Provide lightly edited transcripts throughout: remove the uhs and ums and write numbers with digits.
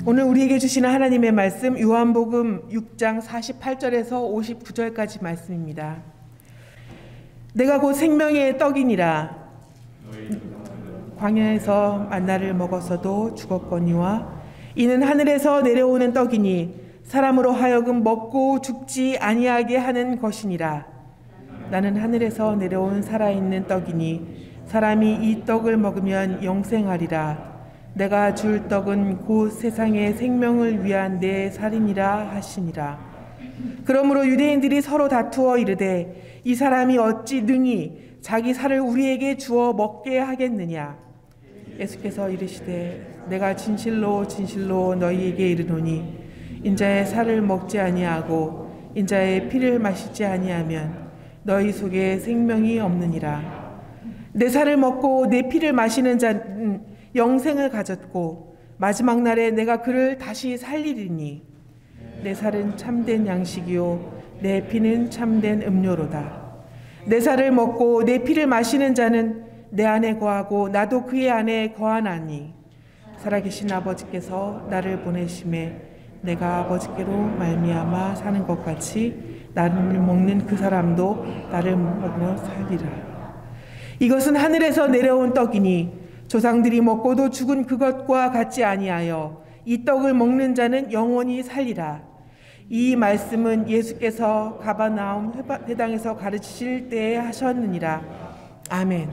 오늘 우리에게 주시는 하나님의 말씀 요한복음 6장 48절에서 59절까지 말씀입니다. 내가 곧 생명의 떡이니라. 광야에서 만나를 먹었어도 죽었거니와 이는 하늘에서 내려오는 떡이니 사람으로 하여금 먹고 죽지 아니하게 하는 것이니라. 나는 하늘에서 내려온 살아있는 떡이니 사람이 이 떡을 먹으면 영생하리라. 내가 줄 떡은 곧 세상의 생명을 위한 내 살이니라 하시니라. 그러므로 유대인들이 서로 다투어 이르되 이 사람이 어찌 능히 자기 살을 우리에게 주어 먹게 하겠느냐. 예수께서 이르시되 내가 진실로 진실로 너희에게 이르노니 인자의 살을 먹지 아니하고 인자의 피를 마시지 아니하면 너희 속에 생명이 없느니라. 내 살을 먹고 내 피를 마시는 자는 영생을 가졌고 마지막 날에 내가 그를 다시 살리리니 내 살은 참된 양식이요 내 피는 참된 음료로다. 내 살을 먹고 내 피를 마시는 자는 내 안에 거하고 나도 그의 안에 거하나니 살아계신 아버지께서 나를 보내심에 내가 아버지께로 말미암아 사는 것 같이 나를 먹는 그 사람도 나를 먹으며 살리라. 이것은 하늘에서 내려온 떡이니 조상들이 먹고도 죽은 그것과 같지 아니하여 이 떡을 먹는 자는 영원히 살리라. 이 말씀은 예수께서 가버나움 회당에서 가르치실 때에 하셨느니라. 아멘.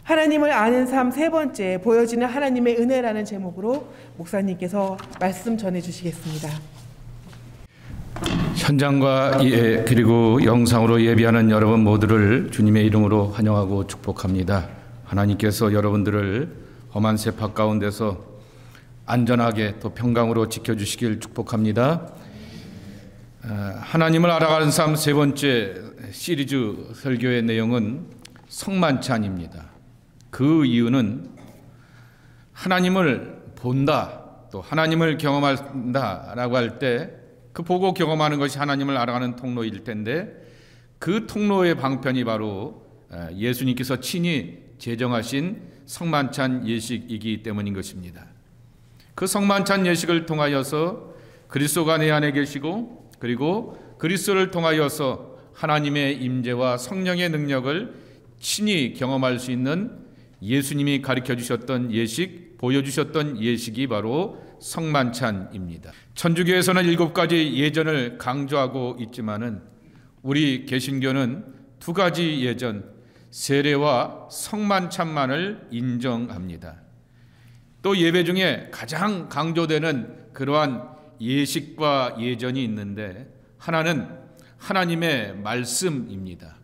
하나님을 아는 삶 세 번째, 보여지는 하나님의 은혜라는 제목으로 목사님께서 말씀 전해주시겠습니다. 현장과 그리고 영상으로 예배하는 여러분 모두를 주님의 이름으로 환영하고 축복합니다. 하나님께서 여러분들을 험한 세파 가운데서 안전하게 또 평강으로 지켜주시길 축복합니다. 하나님을 알아가는 삶 세 번째 시리즈 설교의 내용은 성만찬입니다. 그 이유는 하나님을 본다, 또 하나님을 경험한다라고 할 때 그 보고 경험하는 것이 하나님을 알아가는 통로일 텐데 그 통로의 방편이 바로 예수님께서 친히 제정하신 성만찬 예식이기 때문인 것입니다. 그 성만찬 예식을 통하여서 그리스도가 내 안에 계시고 그리고 그리스도를 통하여서 하나님의 임재와 성령의 능력을 친히 경험할 수 있는 예수님이 가르쳐 주셨던 예식, 보여주셨던 예식이 바로 성만찬입니다. 천주교에서는 7가지 예전을 강조하고 있지만은 우리 개신교는 2가지 예전, 세례와 성만찬만을 인정합니다. 또 예배 중에 가장 강조되는 그러한 예식과 예전이 있는데 하나는 하나님의 말씀입니다.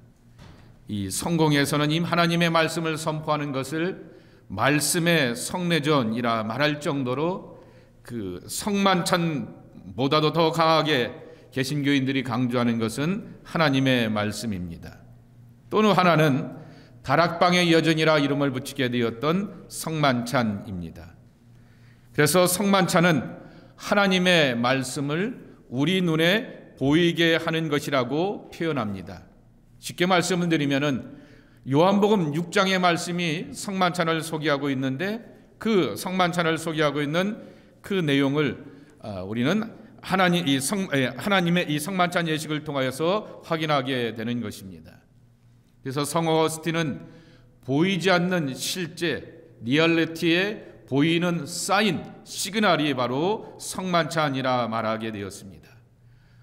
이 성공에서는 이 하나님의 말씀을 선포하는 것을 말씀의 성례전이라 말할 정도로 그 성만찬보다도 더 강하게 개신교인들이 강조하는 것은 하나님의 말씀입니다. 또는 하나는 다락방의 여전이라 이름을 붙이게 되었던 성만찬입니다. 그래서 성만찬은 하나님의 말씀을 우리 눈에 보이게 하는 것이라고 표현합니다. 쉽게 말씀을 드리면은 요한복음 6장의 말씀이 성만찬을 소개하고 있는데 그 성만찬을 소개하고 있는 그 내용을 우리는 하나님의 이 성만찬 예식을 통하여서 확인하게 되는 것입니다. 그래서 성 어거스틴은 보이지 않는 실제 리얼리티에 보이는 사인, 시그널이 바로 성만찬이라 말하게 되었습니다.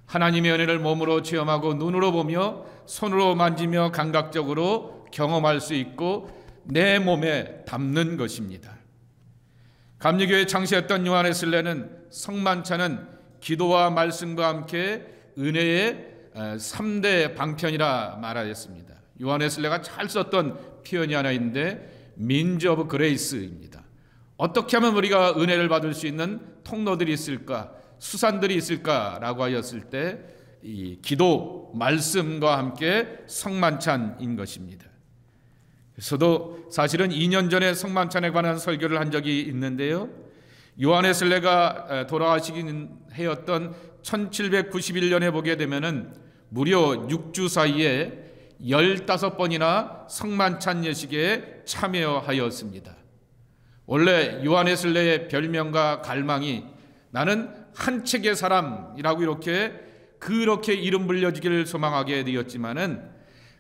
하나님의 은혜를 몸으로 체험하고 눈으로 보며 손으로 만지며 감각적으로 경험할 수 있고 내 몸에 담는 것입니다. 감리교에 창시했던 요한 웨슬레는 성만찬은 기도와 말씀과 함께 은혜의 3대 방편이라 말하였습니다. 요한 웨슬레가 잘 썼던 표현이 하나 있는데 means of grace입니다. 어떻게 하면 우리가 은혜를 받을 수 있는 통로들이 있을까, 수산들이 있을까라고 하였을 때 이 기도, 말씀과 함께 성만찬인 것입니다. 저도 사실은 2년 전에 성만찬에 관한 설교를 한 적이 있는데요. 요한 웨슬레가 돌아가시긴 해였던 1791년에 보게 되면은 무려 6주 사이에 15번이나 성만찬 예식에 참여하였습니다. 원래 요한 웨슬레의 별명과 갈망이 나는 한 책의 사람이라고 그렇게 이름 불려지기를 소망하게 되었지만은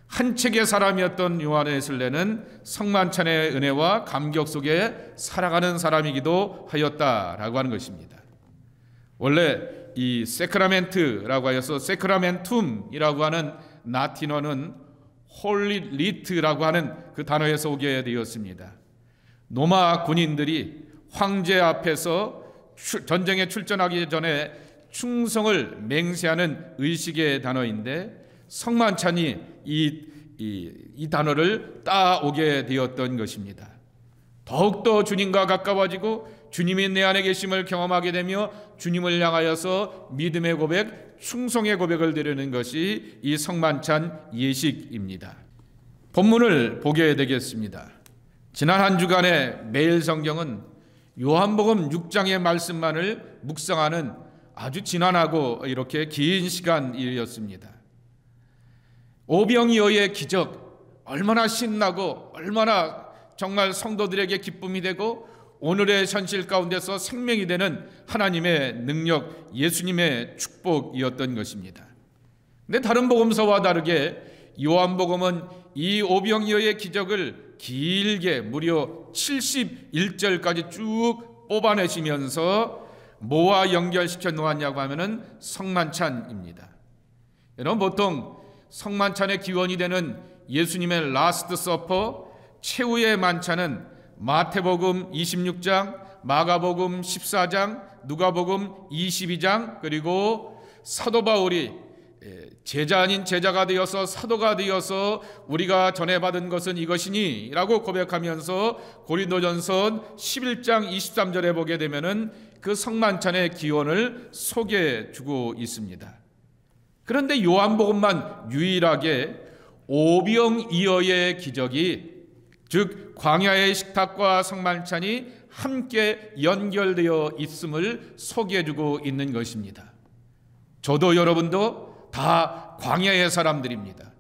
한 책의 사람이었던 요한 웨슬레는 성만찬의 은혜와 감격 속에 살아가는 사람이기도 하였다라고 하는 것입니다. 원래 이 세크라멘트라고 하여서 세크라멘툼이라고 하는 라틴어는 홀리 리트라고 하는 그 단어에서 오게 되었습니다. 로마 군인들이 황제 앞에서 전쟁에 출전하기 전에 충성을 맹세하는 의식의 단어인데 성만찬이 이 단어를 따오게 되었던 것입니다. 더욱더 주님과 가까워지고 주님이 내 안에 계심을 경험하게 되며 주님을 향하여서 믿음의 고백, 충성의 고백을 드리는 것이 이 성만찬 예식입니다. 본문을 보게 되겠습니다. 지난 한 주간의 매일 성경은 요한복음 6장의 말씀만을 묵상하는 아주 지난하고 이렇게 긴 시간이었습니다. 오병이어의 기적, 얼마나 신나고 얼마나 정말 성도들에게 기쁨이 되고 오늘의 현실 가운데서 생명이 되는 하나님의 능력, 예수님의 축복이었던 것입니다. 그런데 다른 복음서와 다르게 요한복음은 이 오병이어의 기적을 길게 무려 71절까지 쭉 뽑아내시면서 뭐와 연결시켜 놓았냐고 하면은 성만찬입니다. 여러분, 보통 성만찬의 기원이 되는 예수님의 라스트 서퍼, 최후의 만찬은 마태복음 26장, 마가복음 14장, 누가복음 22장, 그리고 사도 바울이 제자 아닌 제자가 되어서 사도가 되어서 우리가 전해받은 것은 이것이니 라고 고백하면서 고린도전서 11장 23절에 보게 되면은 그 성만찬의 기원을 소개해 주고 있습니다. 그런데 요한복음만 유일하게 오병이어의 기적이, 즉 광야의 식탁과 성만찬이 함께 연결되어 있음을 소개해 주고 있는 것입니다. 저도 여러분도 다 광야의 사람들입니다.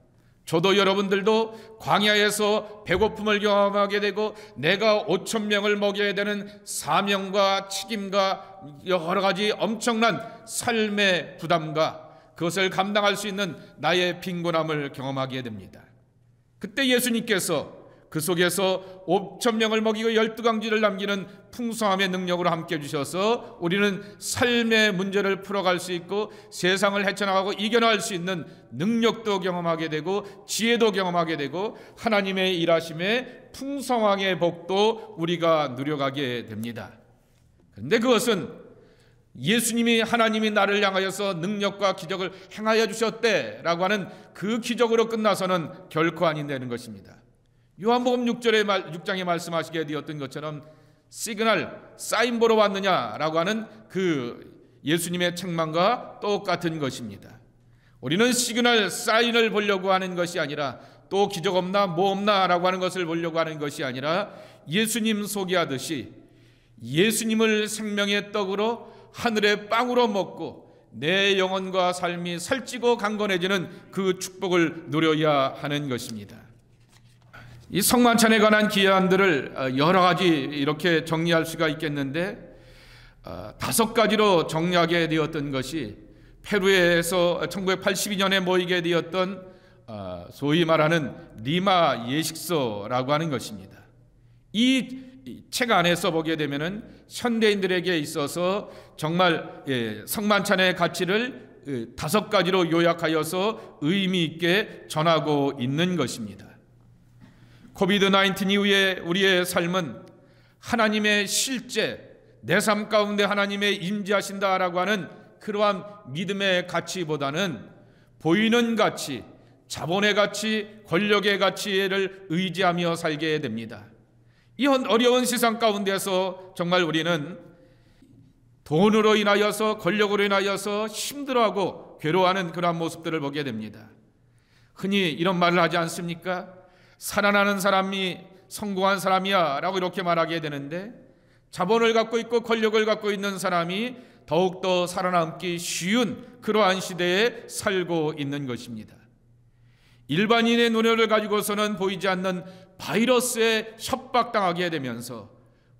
저도 여러분들도 광야에서 배고픔을 경험하게 되고 내가 5,000명을 먹여야 되는 사명과 책임과 여러 가지 엄청난 삶의 부담과 그것을 감당할 수 있는 나의 빈곤함을 경험하게 됩니다. 그때 예수님께서 그 속에서 5,000명을 먹이고 12강지를 남기는 풍성함의 능력으로 함께 해주셔서 우리는 삶의 문제를 풀어갈 수 있고 세상을 헤쳐나가고 이겨나갈 수 있는 능력도 경험하게 되고 지혜도 경험하게 되고 하나님의 일하심의 풍성함의 복도 우리가 누려가게 됩니다. 그런데 그것은 예수님이, 하나님이 나를 향하여서 능력과 기적을 행하여 주셨대라고 하는 그 기적으로 끝나서는 결코 아니되는 것입니다. 요한복음 6장에 말씀하시게 되었던 것처럼 시그널, 사인 보러 왔느냐라고 하는 그 예수님의 책망과 똑같은 것입니다. 우리는 시그널, 사인을 보려고 하는 것이 아니라 또 기적 없나 뭐 없나 라고 하는 것을 보려고 하는 것이 아니라 예수님 소개하듯이 예수님을 생명의 떡으로 하늘의 빵으로 먹고 내 영혼과 삶이 살찌고 강건해지는 그 축복을 누려야 하는 것입니다. 이 성만찬에 관한 기한들을 여러 가지 이렇게 정리할 수가 있겠는데 5가지로 정리하게 되었던 것이 페루에서 1982년에 모이게 되었던 소위 말하는 리마 예식서라고 하는 것입니다. 이 책 안에서 보게 되면은 현대인들에게 있어서 정말 성만찬의 가치를 5가지로 요약하여서 의미 있게 전하고 있는 것입니다. 코비드-19 이후에 우리의 삶은 하나님의 실제, 내 삶 가운데 하나님의 임재하신다라고 하는 그러한 믿음의 가치보다는 보이는 가치, 자본의 가치, 권력의 가치를 의지하며 살게 됩니다. 이 어려운 세상 가운데서 정말 우리는 돈으로 인하여서, 권력으로 인하여서 힘들어하고 괴로워하는 그러한 모습들을 보게 됩니다. 흔히 이런 말을 하지 않습니까? 살아나는 사람이 성공한 사람이야 라고 이렇게 말하게 되는데, 자본을 갖고 있고 권력을 갖고 있는 사람이 더욱더 살아남기 쉬운 그러한 시대에 살고 있는 것입니다. 일반인의 노력을 가지고서는 보이지 않는 바이러스에 협박당하게 되면서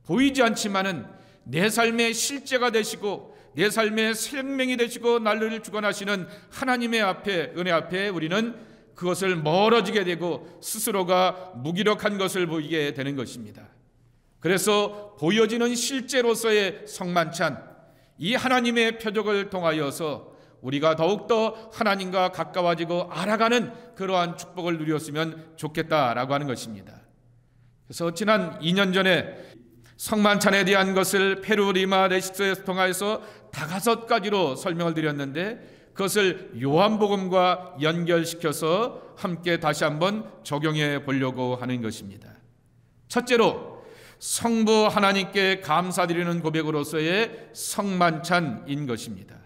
보이지 않지만은 내 삶의 실제가 되시고 내 삶의 생명이 되시고 나를 주관하시는 하나님의 앞에, 은혜 앞에 우리는 그것을 멀어지게 되고 스스로가 무기력한 것을 보이게 되는 것입니다. 그래서 보여지는 실제로서의 성만찬, 이 하나님의 표적을 통하여서 우리가 더욱더 하나님과 가까워지고 알아가는 그러한 축복을 누렸으면 좋겠다라고 하는 것입니다. 그래서 지난 2년 전에 성만찬에 대한 것을 페루 리마 레시스에서 통해서 5가지로 설명을 드렸는데 그것을 요한복음과 연결시켜서 함께 다시 한번 적용해 보려고 하는 것입니다. 첫째로 성부 하나님께 감사드리는 고백으로서의 성만찬인 것입니다.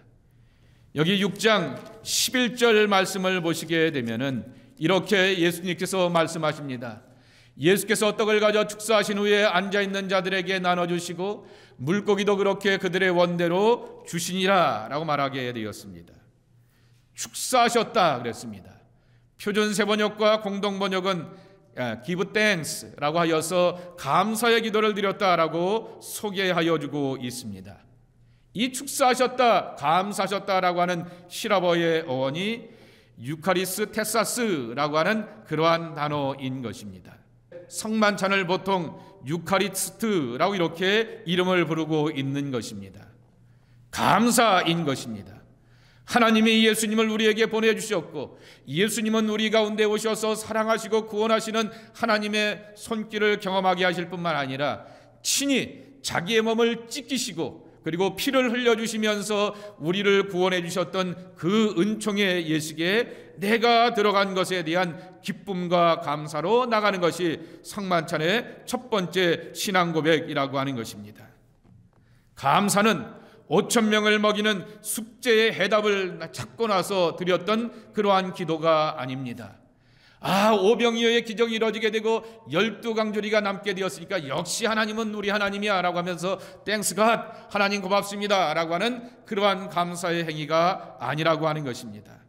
여기 6장 11절 말씀을 보시게 되면은 이렇게 예수님께서 말씀하십니다. 예수께서 떡을 가져 축사하신 후에 앉아있는 자들에게 나눠주시고 물고기도 그렇게 그들의 원대로 주시니라 라고 말하게 되었습니다. 축사하셨다 그랬습니다. 표준 세번역과 공동번역은 give thanks라고 하여서 감사의 기도를 드렸다라고 소개하여 주고 있습니다. 이 축사하셨다, 감사하셨다라고 하는 시라버의 어원이 유카리스 테사스라고 하는 그러한 단어인 것입니다. 성만찬을 보통 유카리스트라고 이렇게 이름을 부르고 있는 것입니다. 감사인 것입니다. 하나님이 예수님을 우리에게 보내주셨고 예수님은 우리 가운데 오셔서 사랑하시고 구원하시는 하나님의 손길을 경험하게 하실 뿐만 아니라 친히 자기의 몸을 찢기시고 그리고 피를 흘려주시면서 우리를 구원해 주셨던 그 은총의 예식에 내가 들어간 것에 대한 기쁨과 감사로 나가는 것이 성만찬의 첫 번째 신앙 고백이라고 하는 것입니다. 감사는 5,000명을 먹이는 숙제의 해답을 찾고 나서 드렸던 그러한 기도가 아닙니다. 오병이어의 기적이 이루어지게 되고 12강조리가 남게 되었으니까 역시 하나님은 우리 하나님이야 라고 하면서 땡스 갓, 하나님 고맙습니다 라고 하는 그러한 감사의 행위가 아니라고 하는 것입니다.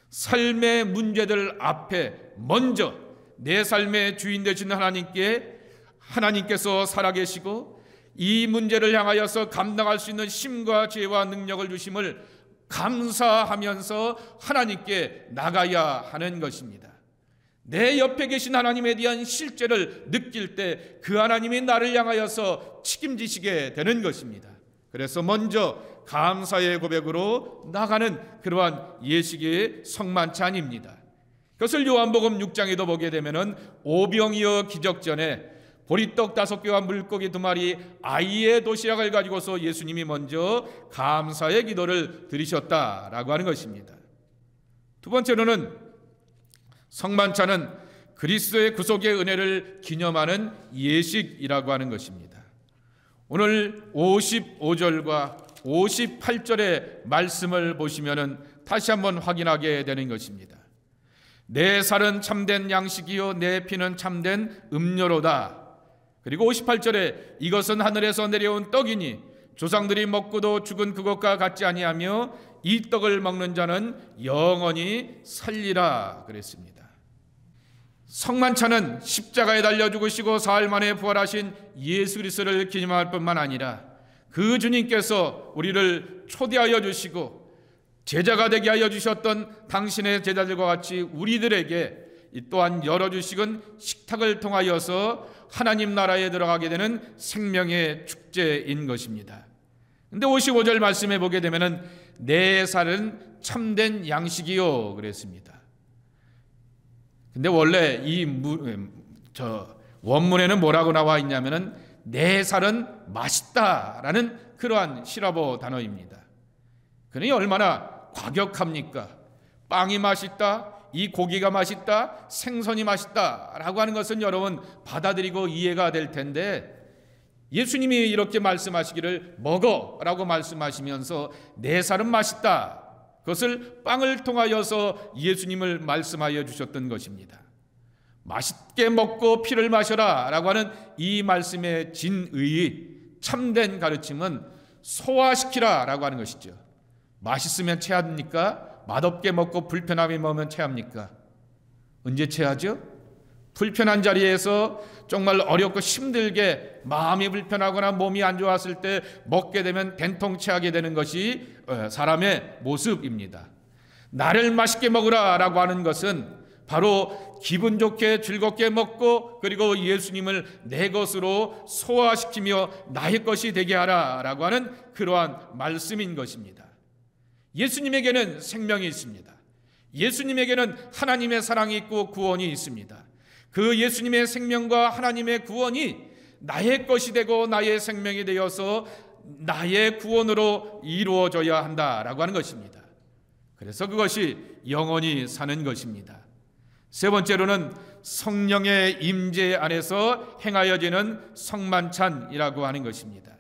삶의 문제들 앞에 먼저 내 삶의 주인 되신 하나님께서 살아계시고 이 문제를 향하여서 감당할 수 있는 힘과 지혜와 능력을 주심을 감사하면서 하나님께 나가야 하는 것입니다. 내 옆에 계신 하나님에 대한 실제를 느낄 때 그 하나님이 나를 향하여서 책임지시게 되는 것입니다. 그래서 먼저 감사의 고백으로 나가는 그러한 예식의 성만찬입니다. 그것을 요한복음 6장에도 보게 되면은 오병이어 기적 전에 보리떡 5개와 물고기 2마리 아이의 도시락을 가지고서 예수님이 먼저 감사의 기도를 드리셨다라고 하는 것입니다. 두 번째로는 성만찬은 그리스도의 구속의 은혜를 기념하는 예식이라고 하는 것입니다. 오늘 55절과 58절의 말씀을 보시면은 다시 한번 확인하게 되는 것입니다. 내 살은 참된 양식이요 내 피는 참된 음료로다. 그리고 58절에 이것은 하늘에서 내려온 떡이니 조상들이 먹고도 죽은 그것과 같지 아니하며 이 떡을 먹는 자는 영원히 살리라 그랬습니다. 성만찬은 십자가에 달려 죽으시고 사흘 만에 부활하신 예수 그리스도를 기념할 뿐만 아니라 그 주님께서 우리를 초대하여 주시고 제자가 되게 하여 주셨던 당신의 제자들과 같이 우리들에게 또한 열어주시건 식탁을 통하여서 하나님 나라에 들어가게 되는 생명의 축제인 것입니다. 근데 55절 말씀해 보게 되면은 내 살은 참된 양식이요 그랬습니다. 근데 원래 이 원문에는 뭐라고 나와 있냐면은 내 살은 맛있다라는 그러한 시라버 단어입니다. 그러니 얼마나 과격합니까? 빵이 맛있다, 이 고기가 맛있다, 생선이 맛있다라고 하는 것은 여러분 받아들이고 이해가 될 텐데 예수님이 이렇게 말씀하시기를 먹어라고 말씀하시면서 내 살은 맛있다. 그것을 빵을 통하여서 예수님을 말씀하여 주셨던 것입니다. 맛있게 먹고 피를 마셔라 라고 하는 이 말씀의 진의 참된 가르침은 소화시키라 라고 하는 것이죠. 맛있으면 체합니까? 맛없게 먹고 불편함이 먹으면 체합니까? 언제 체하죠? 불편한 자리에서 정말 어렵고 힘들게 마음이 불편하거나 몸이 안 좋았을 때 먹게 되면 된통치하게 되는 것이 사람의 모습입니다. 나를 맛있게 먹으라라고 하는 것은 바로 기분 좋게 즐겁게 먹고 그리고 예수님을 내 것으로 소화시키며 나의 것이 되게 하라라고 하는 그러한 말씀인 것입니다. 예수님에게는 생명이 있습니다. 예수님에게는 하나님의 사랑이 있고 구원이 있습니다. 그 예수님의 생명과 하나님의 구원이 나의 것이 되고 나의 생명이 되어서 나의 구원으로 이루어져야 한다라고 하는 것입니다. 그래서 그것이 영원히 사는 것입니다. 세 번째로는 성령의 임재 안에서 행하여지는 성만찬이라고 하는 것입니다.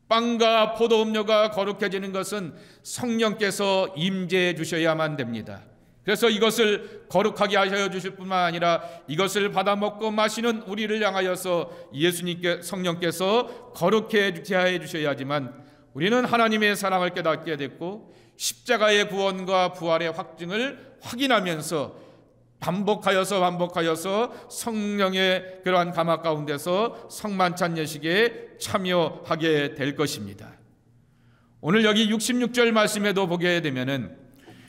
빵과 포도음료가 거룩해지는 것은 성령께서 임재해 주셔야만 됩니다. 그래서 이것을 거룩하게 하여 주실 뿐만 아니라 이것을 받아 먹고 마시는 우리를 향하여서 예수님께 성령께서 거룩해 주셔야지만 우리는 하나님의 사랑을 깨닫게 됐고 십자가의 구원과 부활의 확증을 확인하면서 반복하여서 성령의 그러한 감화 가운데서 성만찬 예식에 참여하게 될 것입니다. 오늘 여기 66절 말씀에도 보게 되면은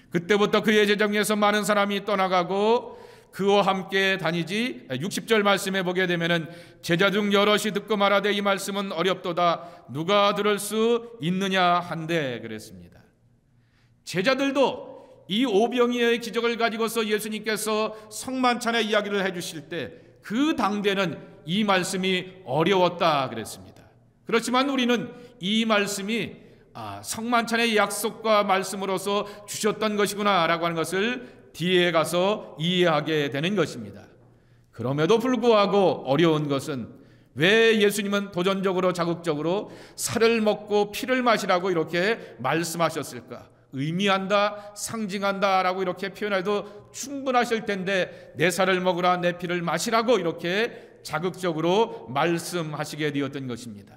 그때부터 그의 제자 중에서 많은 사람이 떠나가고 그와 함께 다니지 60절 말씀에 보게 되면은 제자 중 여럿이 듣고 말하되 이 말씀은 어렵도다 누가 들을 수 있느냐 한데 그랬습니다. 제자들도 이 오병이어의 기적을 가지고서 예수님께서 성만찬의 이야기를 해주실 때 그 당대는 이 말씀이 어려웠다 그랬습니다. 그렇지만 우리는 이 말씀이 성만찬의 약속과 말씀으로서 주셨던 것이구나 라고 하는 것을 뒤에 가서 이해하게 되는 것입니다. 그럼에도 불구하고 어려운 것은 왜 예수님은 도전적으로 자극적으로 살을 먹고 피를 마시라고 이렇게 말씀하셨을까? 의미한다, 상징한다 라고 이렇게 표현해도 충분하실 텐데 내 살을 먹으라 내 피를 마시라고 이렇게 자극적으로 말씀하시게 되었던 것입니다.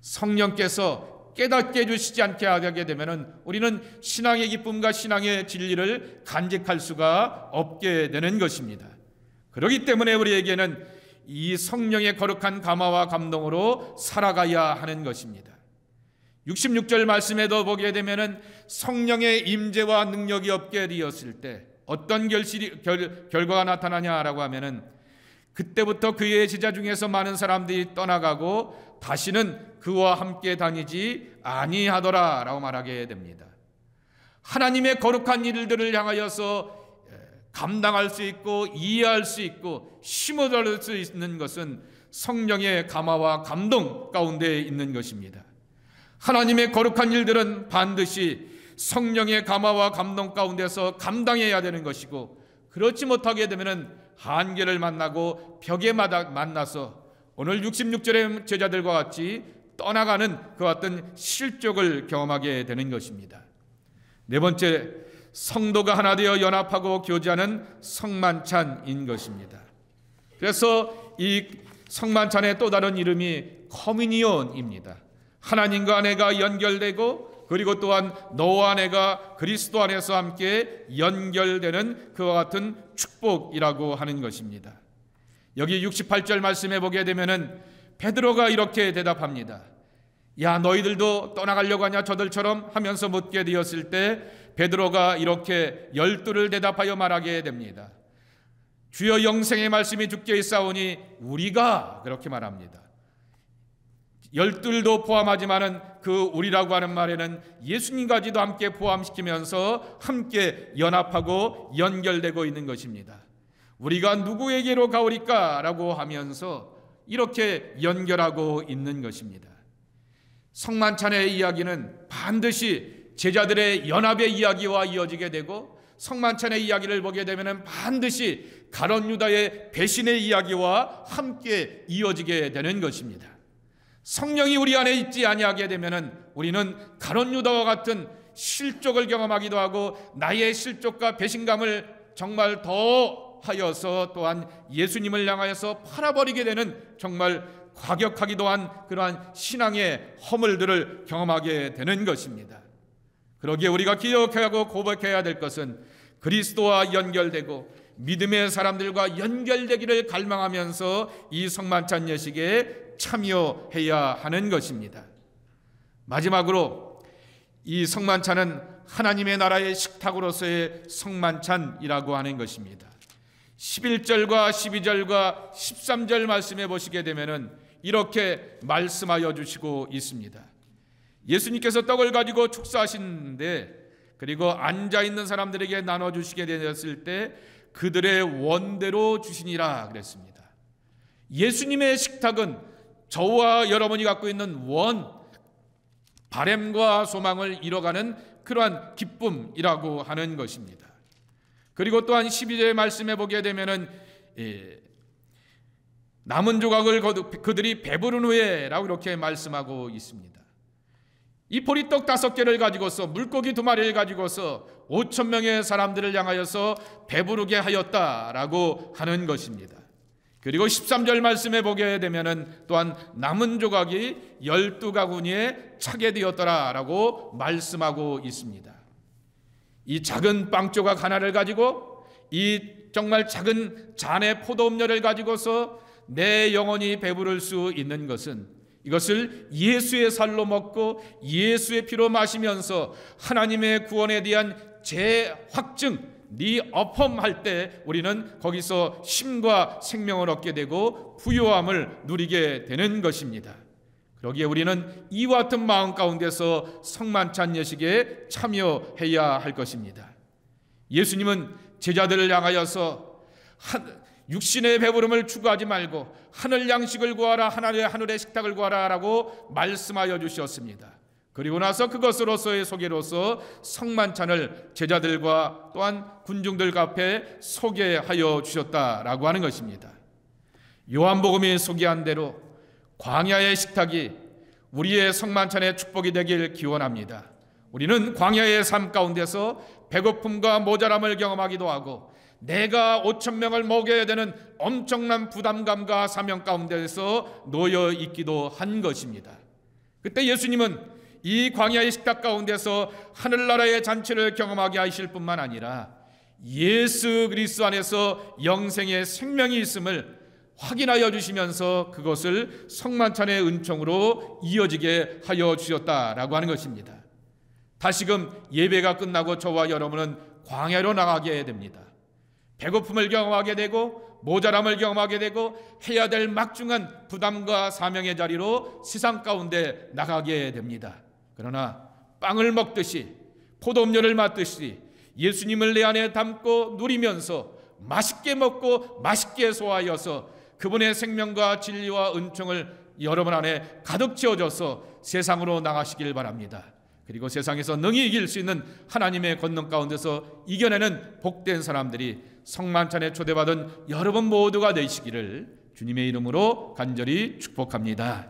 성령께서 깨닫게 해주시지 않게 하게 되면 우리는 신앙의 기쁨과 신앙의 진리를 간직할 수가 없게 되는 것입니다. 그렇기 때문에 우리에게는 이 성령의 거룩한 감화와 감동으로 살아가야 하는 것입니다. 66절 말씀에도 보게 되면은 성령의 임재와 능력이 없게 되었을 때 어떤 결과가 나타나냐라고 하면은 그때부터 그의 제자 중에서 많은 사람들이 떠나가고 다시는 그와 함께 다니지 아니하더라라고 말하게 됩니다. 하나님의 거룩한 일들을 향하여서 감당할 수 있고 이해할 수 있고 심어줄 수 있는 것은 성령의 감화와 감동 가운데 있는 것입니다. 하나님의 거룩한 일들은 반드시 성령의 감화와 감동 가운데서 감당해야 되는 것이고 그렇지 못하게 되면 한계를 만나고 벽에 만나서 오늘 66절의 제자들과 같이 떠나가는 그 같은 실족을 경험하게 되는 것입니다. 네 번째, 성도가 하나 되어 연합하고 교제하는 성만찬인 것입니다. 그래서 이 성만찬의 또 다른 이름이 커뮤니온입니다. 하나님과 내가 연결되고 그리고 또한 너와 내가 그리스도 안에서 함께 연결되는 그와 같은 축복이라고 하는 것입니다. 여기 68절 말씀해 보게 되면은 베드로가 이렇게 대답합니다. 야 너희들도 떠나가려고 하냐 저들처럼 하면서 묻게 되었을 때 베드로가 이렇게 12를 대답하여 말하게 됩니다. 주여 영생의 말씀이 주께 있사오니 우리가 그렇게 말합니다. 12도 포함하지만은 그 우리라고 하는 말에는 예수님까지도 함께 포함시키면서 함께 연합하고 연결되고 있는 것입니다. 우리가 누구에게로 가오리까? 라고 하면서 이렇게 연결하고 있는 것입니다. 성만찬의 이야기는 반드시 제자들의 연합의 이야기와 이어지게 되고 성만찬의 이야기를 보게 되면 반드시 가룟 유다의 배신의 이야기와 함께 이어지게 되는 것입니다. 성령이 우리 안에 있지 아니하게 되면은 우리는 가룟 유다와 같은 실족을 경험하기도 하고 나의 실족과 배신감을 정말 더 하여서 또한 예수님을 향하여서 팔아버리게 되는 정말 과격하기도 한 그러한 신앙의 허물들을 경험하게 되는 것입니다. 그러기에 우리가 기억해야 하고 고백해야 될 것은 그리스도와 연결되고 믿음의 사람들과 연결되기를 갈망하면서 이 성만찬 예식에 참여해야 하는 것입니다. 마지막으로 이 성만찬은 하나님의 나라의 식탁으로서의 성만찬이라고 하는 것입니다. 11절과 12절과 13절 말씀해 보시게 되면은 이렇게 말씀하여 주시고 있습니다. 예수님께서 떡을 가지고 축사하시는데, 그리고 앉아 있는 사람들에게 나눠 주시게 되었을 때 그들의 원대로 주시니라 그랬습니다. 예수님의 식탁은 저와 여러분이 갖고 있는 원, 바램과 소망을 이뤄가는 그러한 기쁨이라고 하는 것입니다. 그리고 또한 12절의 말씀해 보게 되면은 남은 조각을 그들이 배부른 후에라고 이렇게 말씀하고 있습니다. 이 보리떡 5개를 가지고서 물고기 2마리를 가지고서 5,000명의 사람들을 향하여서 배부르게 하였다라고 하는 것입니다. 그리고 13절 말씀에 보게 되면은 또한 남은 조각이 12가구니에 차게 되었더라라고 말씀하고 있습니다. 이 작은 빵 조각 하나를 가지고 이 정말 작은 잔의 포도음료를 가지고서 내 영혼이 배부를 수 있는 것은, 이것을 예수의 살로 먹고 예수의 피로 마시면서 하나님의 구원에 대한 재확증, 리어펌할 때 우리는 거기서 힘과 생명을 얻게 되고 부요함을 누리게 되는 것입니다. 그러기에 우리는 이와 같은 마음 가운데서 성만찬 예식에 참여해야 할 것입니다. 예수님은 제자들을 향하여서 육신의 배부름을 추구하지 말고 하늘 양식을 구하라, 하늘의 식탁을 구하라 라고 말씀하여 주셨습니다. 그리고 나서 그것으로서의 소개로서 성만찬을 제자들과 또한 군중들 앞에 소개하여 주셨다라고 하는 것입니다. 요한복음이 소개한 대로 광야의 식탁이 우리의 성만찬의 축복이 되길 기원합니다. 우리는 광야의 삶 가운데서 배고픔과 모자람을 경험하기도 하고 내가 5,000명을 먹여야 되는 엄청난 부담감과 사명 가운데서 놓여 있기도 한 것입니다. 그때 예수님은 이 광야의 식탁 가운데서 하늘나라의 잔치를 경험하게 하실 뿐만 아니라 예수 그리스도 안에서 영생의 생명이 있음을 확인하여 주시면서 그것을 성만찬의 은총으로 이어지게 하여 주셨다라고 하는 것입니다. 다시금 예배가 끝나고 저와 여러분은 광야로 나가게 됩니다. 배고픔을 경험하게 되고 모자람을 경험하게 되고 해야 될 막중한 부담과 사명의 자리로 세상 가운데 나가게 됩니다. 그러나 빵을 먹듯이 포도음료를 마듯이 예수님을 내 안에 담고 누리면서 맛있게 먹고 맛있게 소화하여서 그분의 생명과 진리와 은총을 여러분 안에 가득 채워져서 세상으로 나가시길 바랍니다. 그리고 세상에서 능히 이길 수 있는 하나님의 권능 가운데서 이겨내는 복된 사람들이 성만찬에 초대받은 여러분 모두가 되시기를 주님의 이름으로 간절히 축복합니다.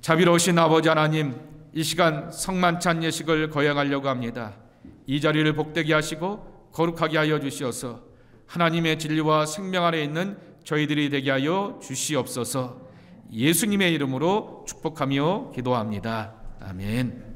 자비로우신 아버지 하나님, 이 시간 성만찬 예식을 거행하려고 합니다. 이 자리를 복되게 하시고 거룩하게 하여 주시어서 하나님의 진리와 생명 안에 있는 저희들이 되게 하여 주시옵소서. 예수님의 이름으로 축복하며 기도합니다. 아멘.